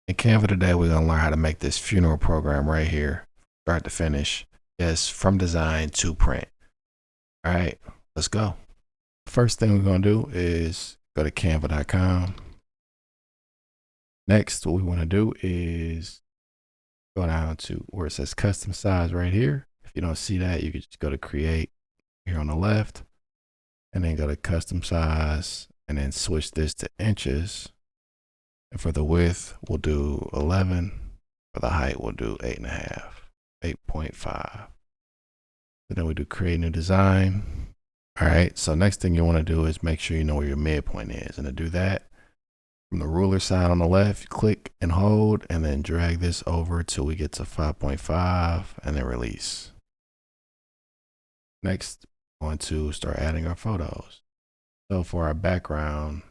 In Canva today, we're going to learn how to make this funeral program right here, start to finish. Yes, from design to print. All right, let's go. First thing we're going to do is go to canva.com. Next, what we want to do is go down to where it says custom size right here. If you don't see that, you can just go to create here on the left and then go to custom size and then switch this to inches. And for the width, we'll do 11. For the height, we'll do 8.5, 8.5. So then we do create new design. All right, so next thing you want to do is make sure you know where your midpoint is. And to do that, from the ruler side on the left, you click and hold, and then drag this over till we get to 5.5, and then release. Next, we're going to start adding our photos. So for our background,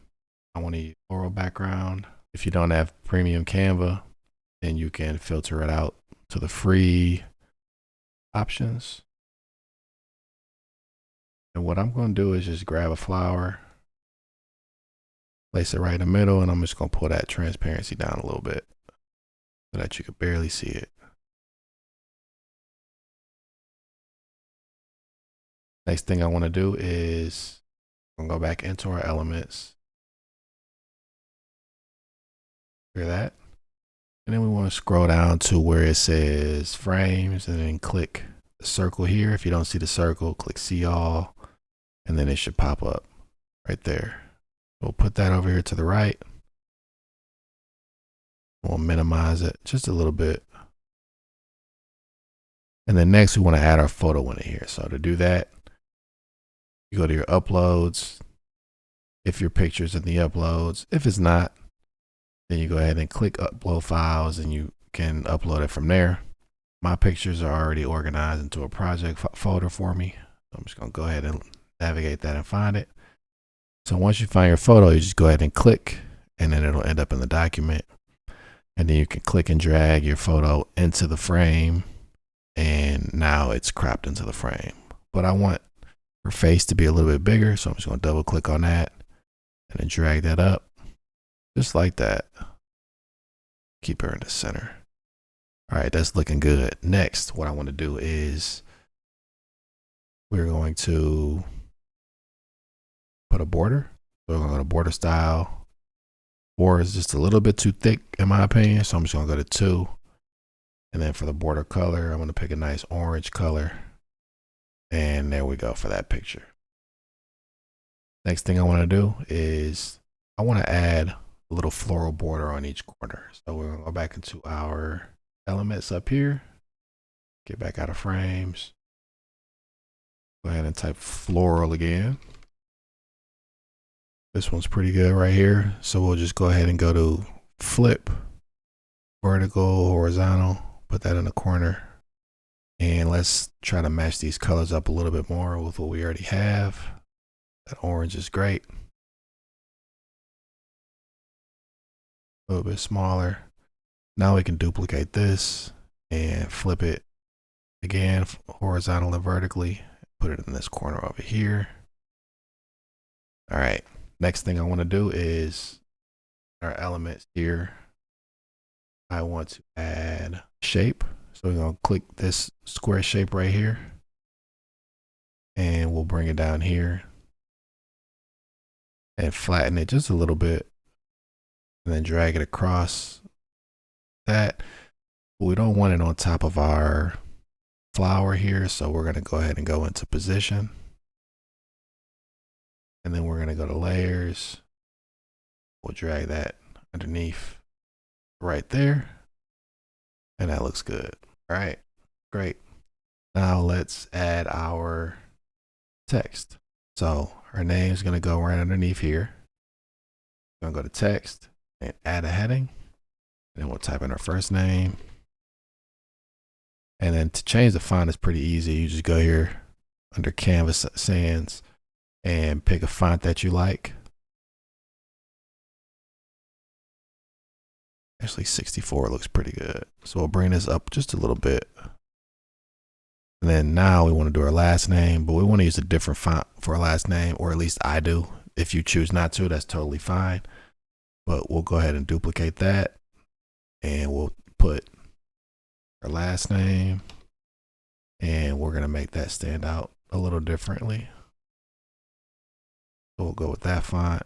I want to use floral background. If you don't have premium Canva, then you can filter it out to the free options. And what I'm going to do is just grab a flower, place it right in the middle, and I'm just going to pull that transparency down a little bit so that you can barely see it. Next thing I want to do is I'm going to go back into our elements. Hear that? And then we want to scroll down to where it says frames and then click the circle here. If you don't see the circle, click see all, and then it should pop up right there. We'll put that over here to the right. We'll minimize it just a little bit. And then next we want to add our photo in here. So to do that, you go to your uploads. If your picture's in the uploads, if it's not, then you go ahead and click upload files and you can upload it from there. My pictures are already organized into a project folder for me. So I'm just going to go ahead and navigate that and find it. So once you find your photo, you just go ahead and click, and then it'll end up in the document. And then you can click and drag your photo into the frame, and now it's cropped into the frame. But I want her face to be a little bit bigger, so I'm just going to double click on that and then drag that up just like that. Keep her in the center. All right, that's looking good. Next, what I want to do is we're going to put a border. So we're going to go to border style. Border is just a little bit too thick in my opinion, so I'm just going to go to 2. And then for the border color, I'm going to pick a nice orange color. And there we go for that picture. Next thing I want to do is I want to add a little floral border on each corner. So we're going to go back into our elements up here. Get back out of frames. Go ahead and type floral again. This one's pretty good right here. So we'll just go ahead and go to flip, vertical, horizontal, put that in the corner. And let's try to match these colors up a little bit more with what we already have. That orange is great. A little bit smaller. Now we can duplicate this and flip it again, horizontal and vertically. Put it in this corner over here. All right. Next thing I want to do is our elements here. I want to add shape. So we're going to click this square shape right here. And we'll bring it down here and flatten it just a little bit. And then drag it across that. But we don't want it on top of our flower here. So we're going to go ahead and go into position. And then we're going to go to layers. We'll drag that underneath right there. And that looks good. All right, great. Now let's add our text. So our name is going to go right underneath here. We're going to go to text and add a heading. And then we'll type in our first name. And then to change the font is pretty easy. You just go here under Canvas Sans and pick a font that you like. Actually, 64 looks pretty good. So we'll bring this up just a little bit. And then now we want to do our last name, but we want to use a different font for our last name, or at least I do. If you choose not to, that's totally fine. But we'll go ahead and duplicate that. and we'll put her last name, and we're going to make that stand out a little differently. So we'll go with that font.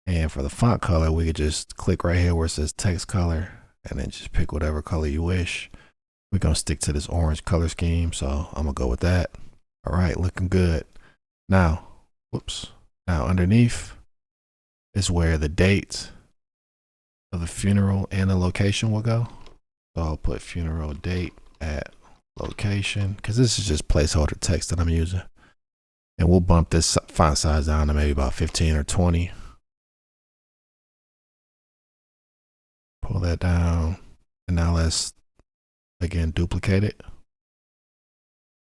And for the font color, we could just click right here where it says text color and then just pick whatever color you wish. We're going to stick to this orange color scheme, so I'm going to go with that. All right, looking good. Now, now underneath is where the date of the funeral and the location will go. So I'll put funeral date at location, because this is just placeholder text that I'm using. And we'll bump this font size down to maybe about 15 or 20. Pull that down. And now let's, again, duplicate it.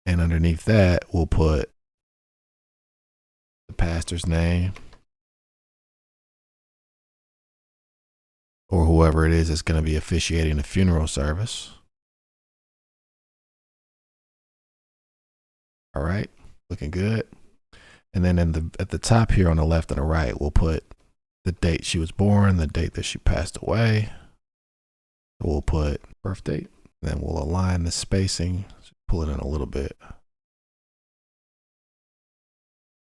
And underneath that, we'll put the pastor's name, or whoever it is that's going to be officiating the funeral service. All right, looking good. And then at the top here on the left and the right, we'll put the date she was born, the date that she passed away. So we'll put birth date. Then we'll align the spacing, pull it in a little bit.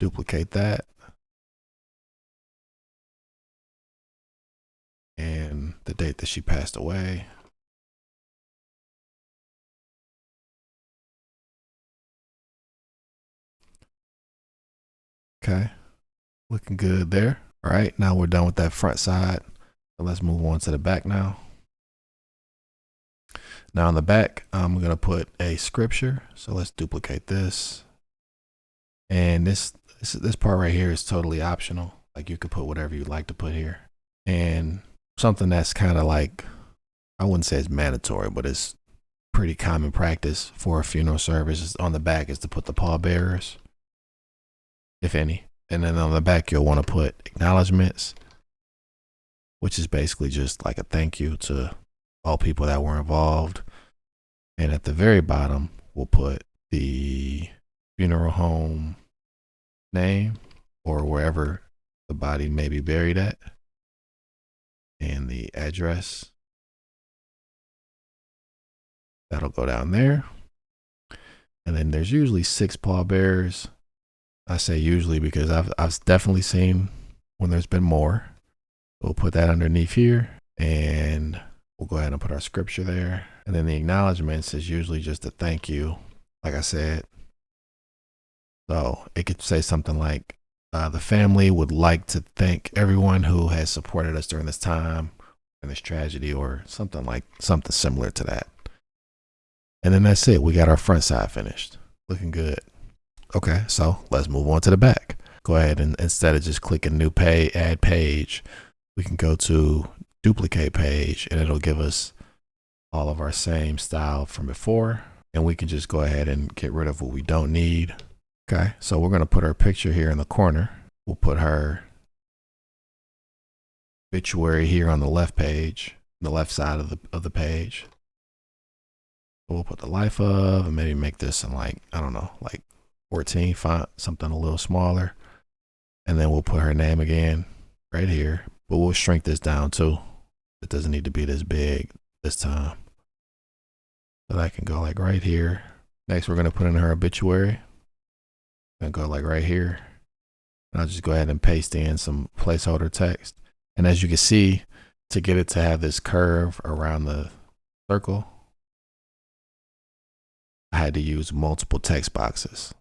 Duplicate that. And the date that she passed away. Okay, looking good there. All right, now we're done with that front side. So let's move on to the back now. Now on the back, I'm gonna put a scripture. So let's duplicate this. And this part right here is totally optional. Like you could put whatever you'd like to put here. And something that's kind of like, I wouldn't say it's mandatory, but it's pretty common practice for a funeral service on the back is to put the pallbearers, if any. And then on the back, you'll want to put acknowledgements, which is basically just like a thank you to all people that were involved. And at the very bottom, we'll put the funeral home name or wherever the body may be buried at, and the address. That'll go down there. And then there's usually 6 pallbearers. I say usually because I've definitely seen when there's been more. We'll put that underneath here, and we'll go ahead and put our scripture there. And then the acknowledgements is usually just a thank you, like I said. So it could say something like, the family would like to thank everyone who has supported us during this time and this tragedy, or something similar to that. And then that's it. We got our front side finished. Looking good. Okay, so let's move on to the back. Go ahead and instead of just clicking new page, add page, we can go to duplicate page, and it'll give us all of our same style from before. And we can just go ahead and get rid of what we don't need. Okay, so we're going to put her picture here in the corner. We'll put her obituary here on the left page, the left side of the page. We'll put the life of, and maybe make this in like, I don't know, like 14 font, something a little smaller. And then we'll put her name again right here, but we'll shrink this down too. It doesn't need to be this big this time. So that can go like right here. Next, we're going to put in her obituary and go like right here. And I'll just go ahead and paste in some placeholder text. And as you can see, to get it to have this curve around the circle, I had to use multiple text boxes.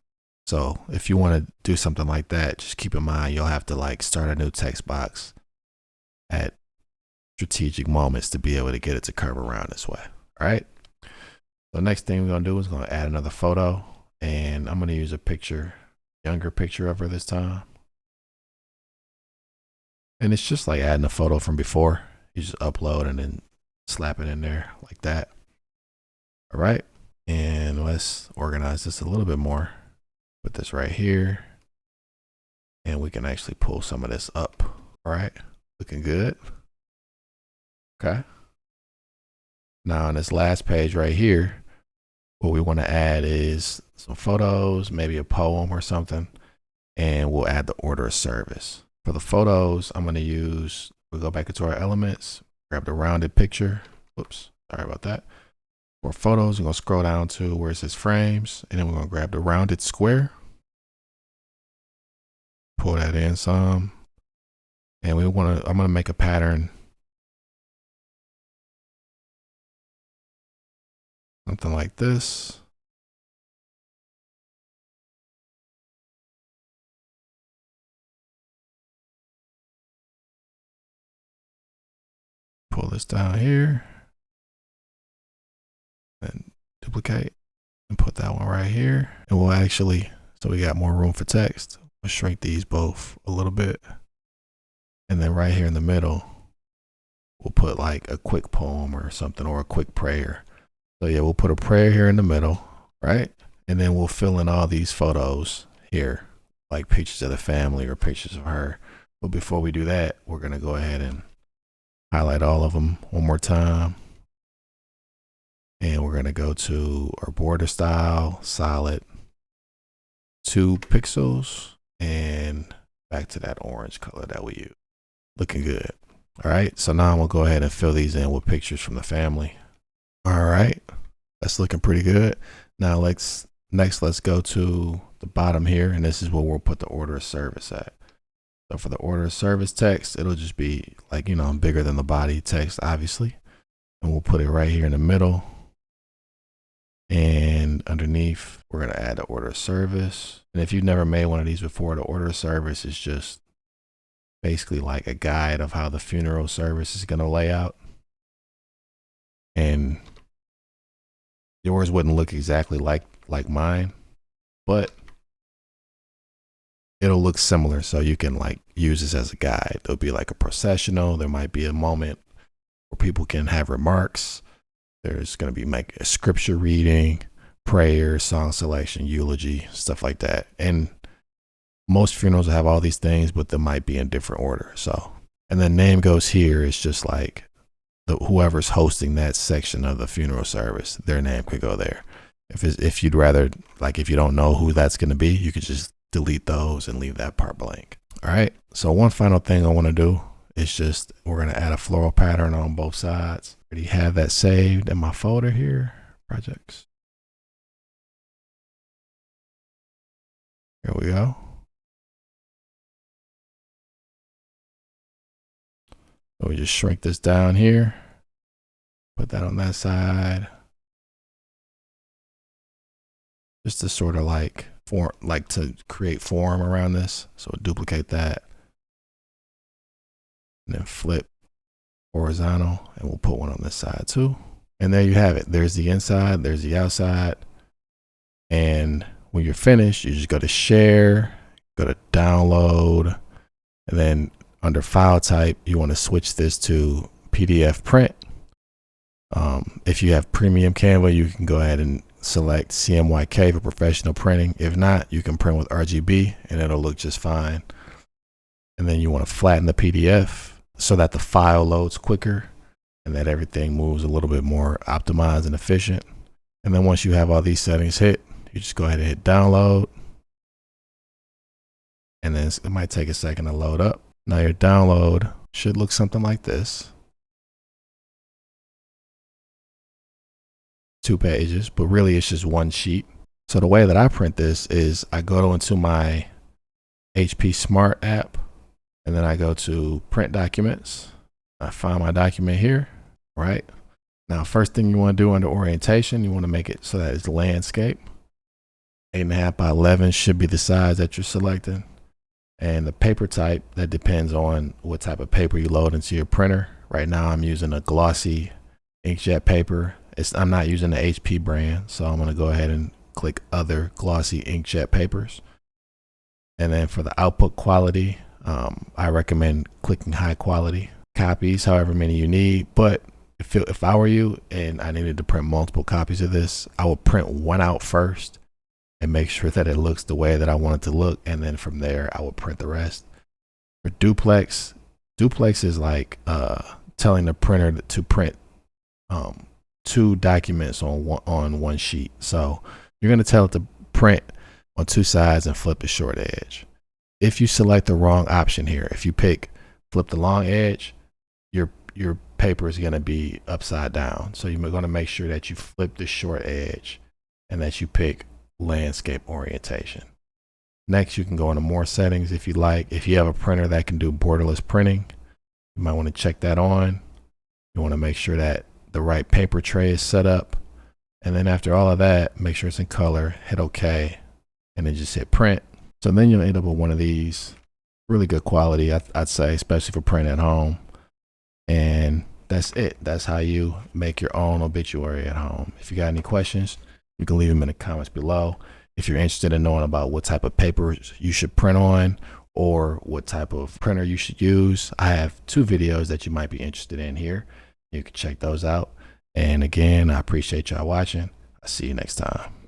So if you want to do something like that, just keep in mind, you'll have to like start a new text box at strategic moments to be able to get it to curve around this way. All right. So next thing we're going to do is going to add another photo, and I'm going to use a picture, younger picture of her this time. And it's just like adding a photo from before. You just upload and then slap it in there like that. All right. And let's organize this a little bit more. Put this right here. And we can actually pull some of this up. All right. Looking good. Okay. Now on this last page right here, what we want to add is some photos, maybe a poem or something. And we'll add the order of service. For the photos, I'm going to use, we'll go back into our elements, grab the rounded picture. Whoops, sorry about that. For photos, we're gonna scroll down to where it says frames, and then we're gonna grab the rounded square, pull that in some, and I'm gonna make a pattern, something like this. Pull this down here and duplicate and put that one right here. And we'll actually, so we got more room for text. We'll shrink these both a little bit. And then right here in the middle, we'll put like a quick poem or something, or a quick prayer. So yeah, we'll put a prayer here in the middle, right? And then we'll fill in all these photos here, like pictures of the family or pictures of her. But before we do that, we're gonna go ahead and highlight all of them one more time. And we're gonna go to our border style, solid, 2 pixels, and back to that orange color that we use. Looking good. All right, so now I'm gonna go ahead and fill these in with pictures from the family. All right, that's looking pretty good. Now next let's go to the bottom here, and this is where we'll put the order of service at. So for the order of service text, it'll just be like, you know, bigger than the body text, obviously. And we'll put it right here in the middle. And underneath, we're gonna add the order of service. And if you've never made one of these before, the order of service is just basically like a guide of how the funeral service is gonna lay out. And yours wouldn't look exactly like mine, but it'll look similar. So you can like use this as a guide. There'll be like a processional. There might be a moment where people can have remarks. There's going to be like a scripture reading, prayer, song selection, eulogy, stuff like that. And most funerals have all these things, but they might be in different order. So, and then name goes here. It's just like whoever's hosting that section of the funeral service, their name could go there. If you'd rather, like, if you don't know who that's going to be, you could just delete those and leave that part blank. All right. So one final thing I want to do is just, we're going to add a floral pattern on both sides. Already have that saved in my folder here, projects. Here we go. So we just shrink this down here, put that on that side. Just to sort of like form, like to create form around this. So duplicate that. And then flip horizontal, and we'll put one on this side too. And there you have it. There's the inside, there's the outside. And when you're finished, you just go to share, go to download, and then under file type, you want to switch this to PDF print. If you have premium Canva, you can go ahead and select CMYK for professional printing. If not, you can print with RGB and it'll look just fine. And then you want to flatten the PDF so that the file loads quicker and that everything moves a little bit more optimized and efficient. And then once you have all these settings hit, you just go ahead and hit download. And then it might take a second to load up. Now your download should look something like this. 2 pages, but really it's just one sheet. So the way that I print this is I go into my HP Smart app, and then I go to print documents. I find my document here, right? Now, first thing you want to do under orientation, you want to make it so that it's landscape. 8.5 by 11 should be the size that you're selecting. And the paper type, that depends on what type of paper you load into your printer. Right now I'm using a glossy inkjet paper. I'm not using the HP brand, so I'm going to go ahead and click other glossy inkjet papers. And then for the output quality, I recommend clicking high quality copies, however many you need. But if I were you and I needed to print multiple copies of this, I would print one out first and make sure that it looks the way that I want it to look. And then from there, I would print the rest. For duplex is like telling the printer to print 2 documents on one sheet. So you're going to tell it to print on 2 sides and flip the short edge. If you select the wrong option here, if you pick flip the long edge, your paper is going to be upside down. So you're going to make sure that you flip the short edge and that you pick landscape orientation. Next, you can go into more settings if you like. If you have a printer that can do borderless printing, you might want to check that on. You want to make sure that the right paper tray is set up. And then after all of that, make sure it's in color, hit OK, and then just hit print. So then you'll end up with one of these. Really good quality, I'd say, especially for printing at home. And that's it. That's how you make your own obituary at home. If you got any questions, you can leave them in the comments below. If you're interested in knowing about what type of paper you should print on or what type of printer you should use, I have 2 videos that you might be interested in here. You can check those out. And again, I appreciate y'all watching. I'll see you next time.